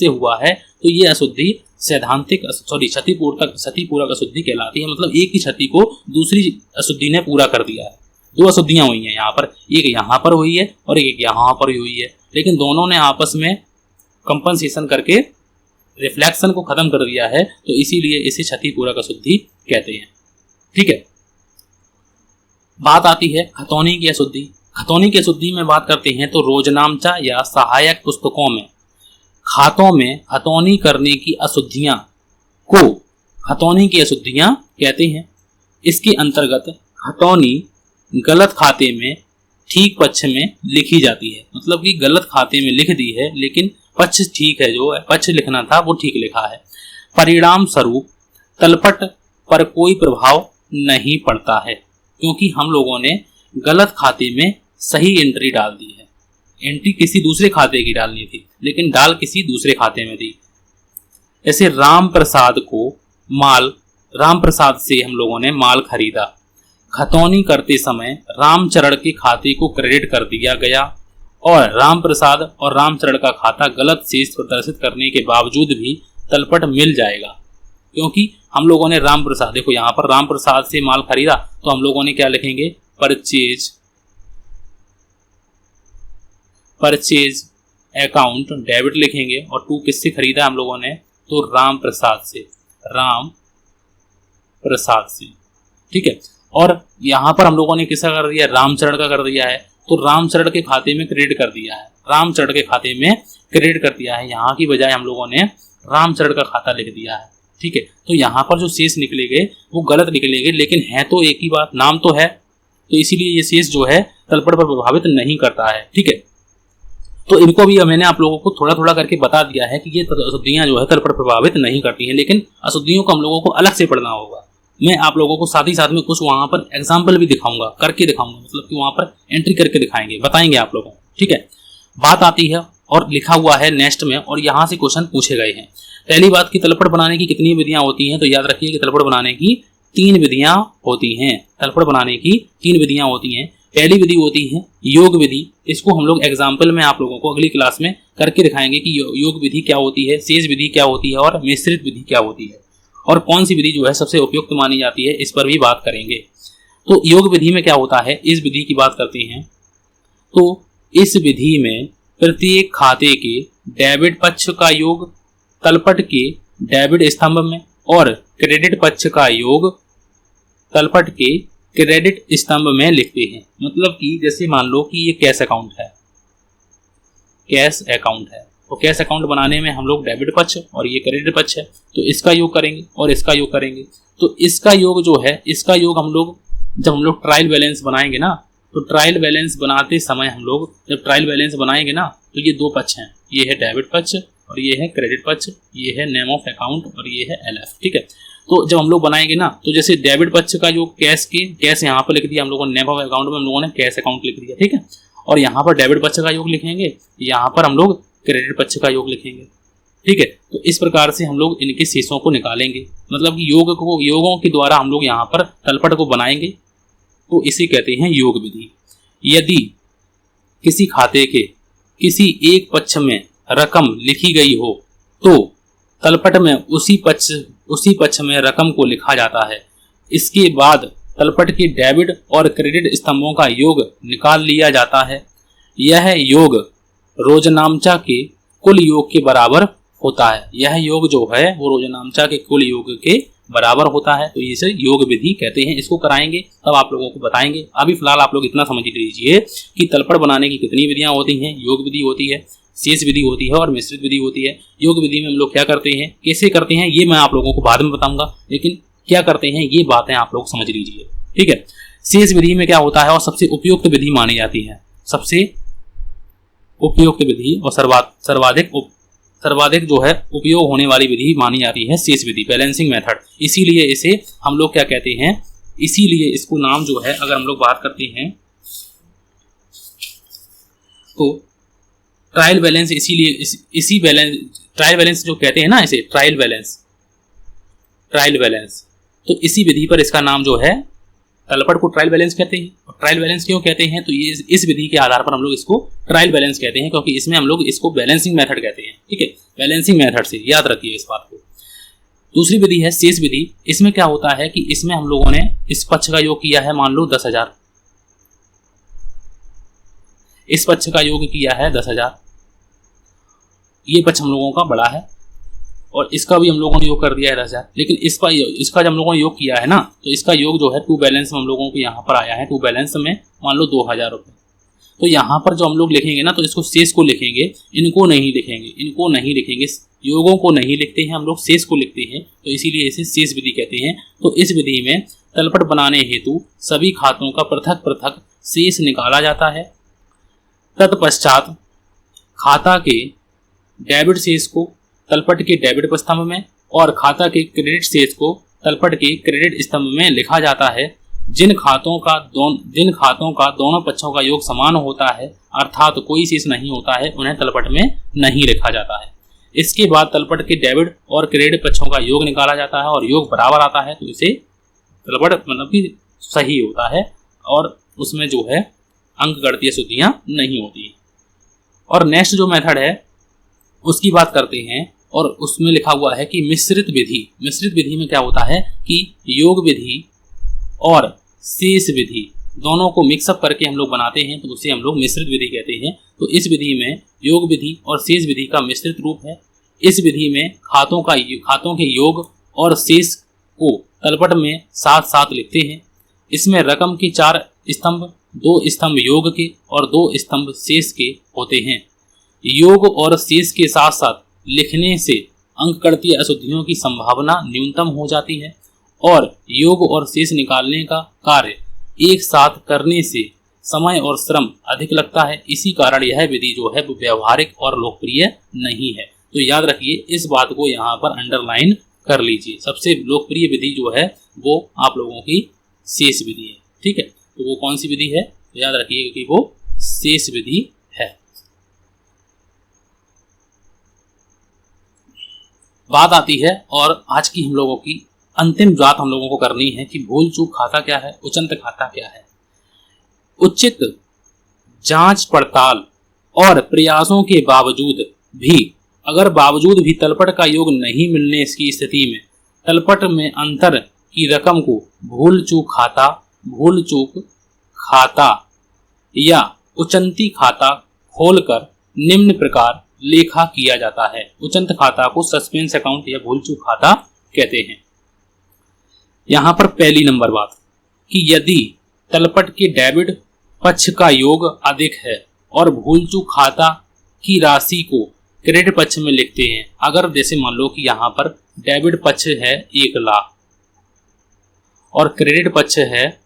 हुआ है, तो ये अशुद्धि सैद्धांतिक क्षतिपूरक अशुद्धि कहलाती है। मतलब एक ही क्षति को दूसरी अशुद्धि ने पूरा कर दिया है। दो अशुद्धियां हुई हैं यहाँ पर, एक यहाँ पर हुई है और एक यहाँ पर हुई है, लेकिन दोनों ने आपस में कंपनसेशन करके रिफ्लेक्शन को खत्म कर दिया है, तो इसीलिए इसे क्षतिपूरक अशुद्धि कहते हैं, ठीक है। बात आती है खतौनी की अशुद्धि में बात करते हैं तो रोजनामचा या सहायक पुस्तकों में खातों में खतौनी करने की अशुद्धियां को खतौनी की अशुद्धियां कहते हैं। इसके अंतर्गत खतौनी गलत खाते में ठीक पक्ष में लिखी जाती है। मतलब कि गलत खाते में लिख दी है लेकिन पक्ष ठीक है, जो पक्ष लिखना था वो ठीक लिखा है। परिणाम स्वरूप तलपट पर कोई प्रभाव नहीं पड़ता है, क्योंकि हम लोगों ने गलत खाते में सही एंट्री डाल दी है। एंट्री किसी दूसरे खाते की डालनी थी लेकिन डाल किसी दूसरे खाते में दी। ऐसे राम प्रसाद से हम लोगों ने माल खरीदा। खतौनी करते समय रामचरण के खाते को क्रेडिट कर दिया गया और रामप्रसाद और रामचरण का खाता गलत शेष प्रदर्शित करने के बावजूद भी तलपट मिल जाएगा, क्योंकि हम लोगों ने रामप्रसाद, देखो यहाँ पर रामप्रसाद से माल खरीदा तो हम लोगों ने क्या लिखेंगे परचेज अकाउंट डेबिट लिखेंगे। और टू किससे खरीदा हम लोगों ने, तो रामप्रसाद से, ठीक है। और यहाँ पर हम लोगों ने किसका कर दिया, रामचरण का कर दिया है, तो रामचरण के खाते में क्रेडिट कर दिया है, यहाँ की बजाय हम लोगों ने रामचरण का खाता लिख दिया है, ठीक है। तो यहाँ पर जो शेष निकलेंगे वो गलत निकलेंगे, लेकिन है तो एक ही बात, नाम तो है, तो इसीलिए ये शेष जो है तलपट पर प्रभावित नहीं करता है, ठीक है। तो इनको भी मैंने आप लोगों को थोड़ा थोड़ा करके बता दिया है कि ये अशुद्धियां जो है तलपट प्रभावित नहीं करती हैं, लेकिन अशुद्धियों को हम लोगों को अलग से पढ़ना होगा। मैं आप लोगों को साथ ही साथ में कुछ वहां पर एग्जाम्पल भी दिखाऊंगा, करके दिखाऊंगा, मतलब कि वहां पर एंट्री करके बताएंगे आप लोगों को, ठीक है। बात आती है और लिखा हुआ है नेक्स्ट में, और यहाँ से क्वेश्चन पूछे गए हैं। पहली बात की तलपट बनाने की कितनी विधियां होती हैं, तो याद रखिए कि तलपट बनाने की 3 विधियां होती हैं। पहली विधि होती है योग विधि। इसको हम लोग एग्जाम्पल में आप लोगों को अगली क्लास में करके दिखाएंगे कि योग विधि क्या होती है, शेष विधि क्या होती है और मिश्रित विधि क्या होती है, और कौन सी विधि जो है सबसे उपयुक्त मानी जाती है, इस पर भी बात करेंगे। तो योग विधि में क्या होता है, इस विधि की बात करते हैं तो इस विधि में प्रत्येक खाते के डेबिट पक्ष का योग तलपट के डेबिट स्तंभ में और क्रेडिट पक्ष का योग तलपट के क्रेडिट स्तंभ में लिखते हैं। मतलब कि जैसे मान लो कि ये कैश अकाउंट है, तो कैश अकाउंट बनाने में हम लोग डेबिट पक्ष और ये क्रेडिट पक्ष है, तो इसका योग करेंगे और इसका योग करेंगे। तो इसका योग जो है, इसका योग हम लोग जब हम लोग ट्रायल बैलेंस बनाएंगे ना, तो ट्रायल बैलेंस बनाते समय हम लोग जब ट्रायल बैलेंस बनाएंगे ना, तो ये 2 पक्ष हैं, ये है डेबिट पक्ष और ये है क्रेडिट पक्ष, ये है नेम ऑफ अकाउंट और ये है LF, ठीक है। तो जब हम लोग बनाएंगे ना, तो जैसे डेबिट पक्ष का योग कैश यहाँ पर लिख दिया हम लोगों ने, नेम ऑफ अकाउंट में हम लोगों ने कैश अकाउंट लिख दिया, ठीक है। और यहाँ पर डेबिट पक्ष का योग लिखेंगे, यहाँ पर हम लोग क्रेडिट पक्ष का योग लिखेंगे, ठीक है। तो इस प्रकार से हम लोग इनके शेषों को निकालेंगे, मतलब कि योगों के द्वारा हम लोग यहाँ पर तलपट को बनाएंगे, तो इसे कहते हैं योग विधि। यदि किसी खाते के किसी एक पक्ष में रकम लिखी गई हो तो तलपट में उसी पक्ष में रकम को लिखा जाता है। इसके बाद तलपट के डेबिट और क्रेडिट स्तंभों का योग निकाल लिया जाता है। यह योग रोजनामचा के कुल योग के बराबर होता है। यह योग जो है वो रोजनामचा के कुल योग के बराबर होता है, तो इसे योग विधि कहते हैं। इसको कराएंगे तब आप लोगों को बताएंगे। अभी फिलहाल आप लोग इतना समझ लीजिए कि तलपट बनाने की कितनी विधियां होती हैं। योग विधि होती है, शेष विधि होती है और मिश्रित विधि होती है। योग विधि में हम लोग क्या करते हैं, कैसे करते हैं, ये मैं आप लोगों को बाद में बताऊंगा, लेकिन क्या करते हैं ये बातें आप लोग समझ लीजिए, ठीक है। शेष विधि में क्या होता है और सबसे उपयुक्त विधि मानी जाती है, सबसे उपयुक्त विधि और सर्वाधिक सर्वाधिक जो है उपयोग होने वाली विधि मानी जाती है शेष विधि, बैलेंसिंग मेथड। इसीलिए इसे हम लोग क्या कहते हैं, इसीलिए इसको नाम जो है अगर हम लोग बात करते हैं तो ट्रायल बैलेंस, इसीलिए इसी बैलेंस, ट्रायल बैलेंस जो कहते हैं ना इसे, ट्रायल बैलेंस, तो इसी विधि पर इसका नाम जो है, तलपट को ट्रायल बैलेंस कहते हैं। और ट्रायल बैलेंस क्यों कहते हैं, तो ये इस विधि के आधार पर हम लोग इसको ट्रायल बैलेंस कहते हैं, क्योंकि इसमें हम लोग इसको बैलेंसिंग मेथड कहते हैं। ठीक है, बैलेंसिंग मेथड से याद रखिए इस बात को। दूसरी विधि है शेष विधि। इसमें क्या होता है कि इसमें हम लोगों ने इस पक्ष का योग किया है, मान लो 10,000, इस पक्ष का योग किया है 10,000, ये पक्ष हम लोगों का बड़ा है और इसका भी हम लोगों ने योग कर दिया है 10,000, लेकिन इसका जब हम लोगों ने योग किया है ना, तो इसका योग जो है टू बैलेंस में हम लोगों को यहाँ पर आया है, टू बैलेंस में मान लो 2,000 रुपये। तो यहाँ पर जो हम लोग लिखेंगे ना, तो इसको शेष को लिखेंगे, इनको नहीं लिखेंगे, योगों को नहीं लिखते हैं हम लोग, शेष को लिखते हैं, तो इसीलिए इसे शेष विधि कहते हैं। तो इस विधि में तलपट बनाने हेतु सभी खातों का पृथक पृथक शेष निकाला जाता है। तत्पश्चात खाता के डेबिट शेष को तलपट के डेबिट स्तंभ में और खाता के क्रेडिट शेष को तलपट के क्रेडिट स्तंभ में लिखा जाता है। जिन खातों का दोनों पक्षों का योग समान होता है, अर्थात कोई शेष नहीं होता है, उन्हें तलपट में नहीं लिखा जाता है। इसके बाद तलपट के डेबिट और क्रेडिट पक्षों का योग निकाला जाता है और योग बराबर आता है, तो इसे तलपट मतलब कि सही होता है और उसमें जो है अंक गणितीय शुद्धियां नहीं होती। और नेक्स्ट जो मेथड है उसकी बात करते हैं, और उसमें लिखा हुआ है कि मिश्रित विधि में क्या होता है कि योग विधि और शेष विधि दोनों को मिक्सअप करके हम लोग बनाते हैं, तो उसे हम लोग मिश्रित विधि कहते हैं। तो इस विधि में योग विधि और शेष विधि का मिश्रित रूप है। इस विधि में खातों के योग और शेष को तलपट में साथ साथ लिखते हैं। इसमें रकम के 4 स्तंभ, 2 स्तंभ योग के और 2 स्तंभ शेष के होते हैं। योग और शेष के साथ साथ लिखने से अंक गणितीय अशुद्धियों की संभावना न्यूनतम हो जाती है और योग और शेष निकालने का कार्य एक साथ करने से समय और श्रम अधिक लगता है। इसी कारण यह विधि जो है वो व्यवहारिक और लोकप्रिय नहीं है। तो याद रखिए, इस बात को यहाँ पर अंडरलाइन कर लीजिए। सबसे लोकप्रिय विधि जो है वो आप लोगों की शेष विधि है। ठीक है, तो वो कौन सी विधि है, तो याद रखिए कि वो शेष विधि है। बात आती है और आज की हम लोगों की अंतिम बात हम लोगों को करनी है कि भूल चूक खाता क्या है, उचंत खाता क्या है। उचित जांच पड़ताल और प्रयासों के बावजूद भी तलपट का योग नहीं मिलने की स्थिति में तलपट में अंतर की रकम को भूल चूक खाता या उचंती खाता खोलकर निम्न प्रकार लेखा किया जाता है। उचंत खाता को सस्पेंस अकाउंट या भूल चूक खाता कहते हैं। यहां पर पहली नंबर बात कि यदि तलपट के डेबिट पक्ष का योग अधिक है और भूल चूक खाता की राशि को क्रेडिट पक्ष में लिखते हैं। अगर जैसे मान लो कि यहाँ पर डेबिट पक्ष है 1 लाख और क्रेडिट पक्ष है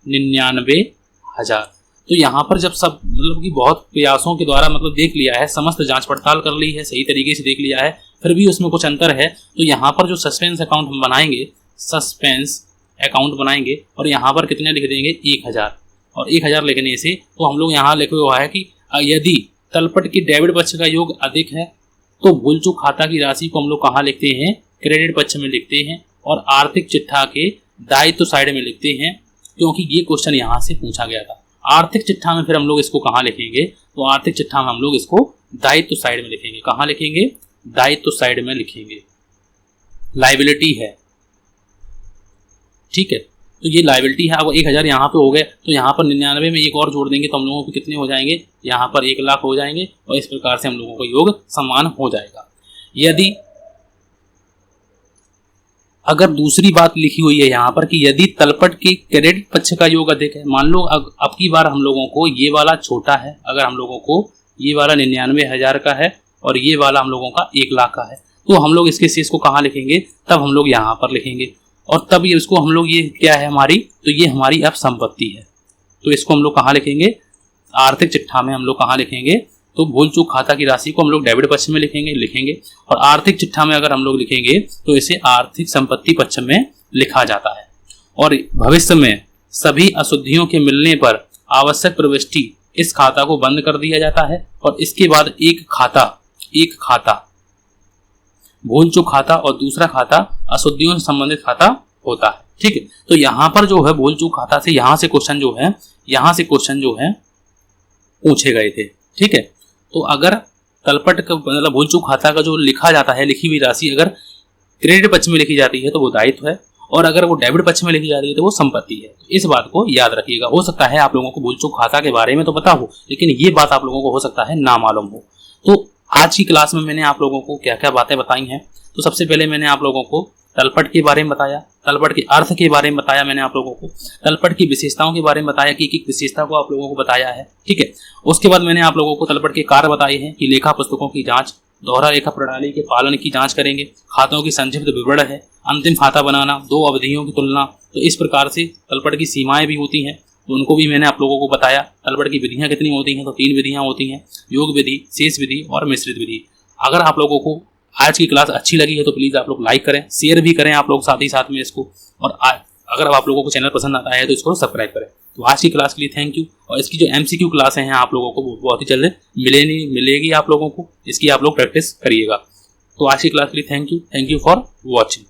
99,000, तो यहाँ पर जब सब मतलब कि बहुत प्रयासों के द्वारा मतलब देख लिया है, समस्त जांच पड़ताल कर ली है, सही तरीके से देख लिया है, फिर भी उसमें कुछ अंतर है, तो यहाँ पर जो सस्पेंस अकाउंट हम बनाएंगे और यहाँ पर कितने लिख देंगे 1,000, और 1,000 लिखने से तो हम लोग यहाँ लिखे हुआ है कि यदि तलपट के डेबिट पक्ष का योग अधिक है तो भूल चूक खाता की राशि को हम लोग कहाँ लिखते हैं, क्रेडिट पक्ष में लिखते हैं और आर्थिक चिट्ठा के दायित्व साइड में लिखते हैं, क्योंकि ये क्वेश्चन यहाँ से पूछा गया था। आर्थिक चिट्ठा में फिर हम लोग इसको कहाँ लिखेंगे, तो आर्थिक चिट्ठा में हम लोग इसको दायित्व साइड में लिखेंगे। कहाँ लिखेंगे, दायित्व साइड में लिखेंगे। लायबिलिटी है, ठीक है, तो ये लायबिलिटी है। अब 1,000 यहाँ पे हो गए, तो यहाँ पर 99 में एक और जोड़ देंगे तो हम लोगों को कितने हो जाएंगे, यहाँ पर 1 लाख हो जाएंगे, और इस प्रकार से हम लोगों को योग समान हो जाएगा। यदि अगर दूसरी बात लिखी हुई है यहाँ पर कि यदि तलपट के क्रेडिट पक्ष का योग अधिक है, मान लो अब की बार हम लोगों को ये वाला छोटा है, अगर हम लोगों को ये वाला 99,000 का है और ये वाला हम लोगों का 1 लाख का है, तो हम लोग इसके शेष को कहाँ लिखेंगे, तब हम लोग यहाँ पर लिखेंगे, और तब ये इसको हम लोग, ये क्या है हमारी, तो ये हमारी अब संपत्ति है, तो इसको हम लोग कहाँ लिखेंगे, आर्थिक चिट्ठा में हम लोग कहाँ लिखेंगे, तो भूल चूक खाता की राशि को हम लोग डेबिट पक्ष में लिखेंगे और आर्थिक चिट्ठा में अगर हम लोग लिखेंगे तो इसे आर्थिक संपत्ति पक्ष में लिखा जाता है। और भविष्य में सभी अशुद्धियों के मिलने पर आवश्यक प्रविष्टि इस खाता को बंद कर दिया जाता है और इसके बाद एक खाता भूल चूक खाता और दूसरा खाता अशुद्धियों से संबंधित खाता होता है। ठीक है, तो यहाँ पर जो है भूल चूक खाता से यहाँ से क्वेश्चन जो है पूछे गए थे। ठीक है, तो अगर तलपट का मतलब भूल चूक खाता का जो लिखा जाता है, लिखी हुई राशि अगर क्रेडिट पक्ष में लिखी जाती है तो वो दायित्व है और अगर वो डेबिट पक्ष में लिखी जाती है तो वो संपत्ति है। तो इस बात को याद रखिएगा। हो सकता है आप लोगों को भूल चूक खाता के बारे में तो पता हो, लेकिन ये बात आप लोगों को हो सकता है ना मालूम हो। तो आज की क्लास में मैंने आप लोगों को क्या क्या बातें बताई हैं। तो सबसे पहले मैंने आप लोगों को तलपट के बारे में बताया, तलपट के अर्थ के बारे में बताया मैंने आप लोगों को, तलपट की विशेषताओं के बारे में बताया कि एक विशेषता को आप लोगों को बताया है। ठीक है, उसके बाद मैंने आप लोगों को तलपट के कार्य बताए हैं कि लेखा पुस्तकों की जांच, दोहरा लेखा प्रणाली के पालन की जांच करेंगे, खातों की संक्षिप्त विवरण है, अंतिम खाता बनाना, दो अवधियों की तुलना। तो इस प्रकार से तलपट की सीमाएं भी होती हैं, तो उनको भी मैंने आप लोगों को बताया। तलपट की विधियां कितनी होती हैं, तो 3 विधियां होती हैं, योग विधि, शेष विधि और मिश्रित विधि। अगर आप लोगों को आज की क्लास अच्छी लगी है तो प्लीज़ आप लोग लाइक करें, शेयर भी करें आप लोग साथ ही साथ में इसको, और अगर आप लोगों को चैनल पसंद आता है तो इसको सब्सक्राइब करें। तो आज की क्लास के लिए थैंक यू। और इसकी जो MCQ क्लासें हैं आप लोगों को बहुत ही जल्द मिलेगी आप लोगों को, इसकी आप लोग प्रैक्टिस करिएगा। तो आज की क्लास के लिए थैंक यू फॉर वॉचिंग।